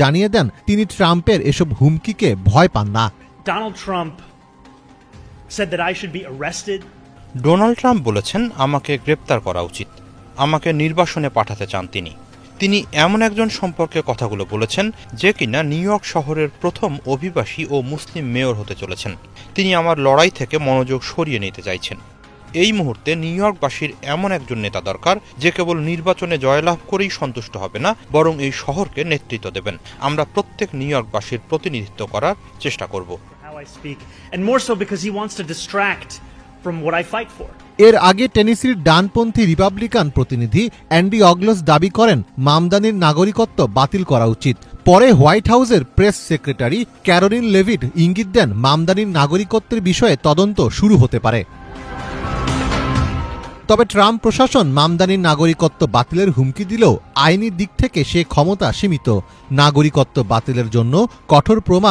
জানিয়ে দেন তিনি ট্রাম্পের এসব হুমকিকে ভয় পান না। Donald Trump said that I should be arrested. Donald Trump বলেছেন আমাকে গ্রেপ্তার করা উচিত, আমাকে নির্বাসনে পাঠাতে চান তিনি এমন একজন সম্পর্কে কথাগুলো বলেছেন যে কিনা নিউ ইয়র্ক শহরের প্রথম অভিবাসী ও মুসলিম মেয়র হতে চলেছেন। তিনি আমার লড়াই থেকে মনোযোগ সরিয়ে নিতে চাইছেন। এই মুহূর্তে নিউ ইয়র্কবাসীর এমন একজন নেতা দরকার যে কেবল নির্বাচনে জয়লাভ করেই সন্তুষ্ট হবে না, বরং এই শহরকে নেতৃত্ব দেবেন। আমরা প্রত্যেক নিউ ইয়র্কবাসীর প্রতিনিধিত্ব করার চেষ্টা করব। এর আগে টেনেসির ডানপন্থী রিপাবলিকান প্রতিনিধি অ্যান্ডি অগলস দাবি করেন মামদানির নাগরিকত্ব বাতিল করা উচিত। পরে হোয়াইট হাউসের প্রেস সেক্রেটারি ক্যারোলিন লেভিট ইঙ্গিত দেন মামদানির নাগরিকত্বের বিষয়ে তদন্ত শুরু হতে পারে। তবে ট্রাম্প প্রশাসন মামদানির নাগরিকত্ব বাতিলের হুমকি দিলেও আইনি দিক থেকে সে ক্ষমতা সীমিত। নাগরিকত্ব বাতিলের জন্য কঠোর প্রমাণ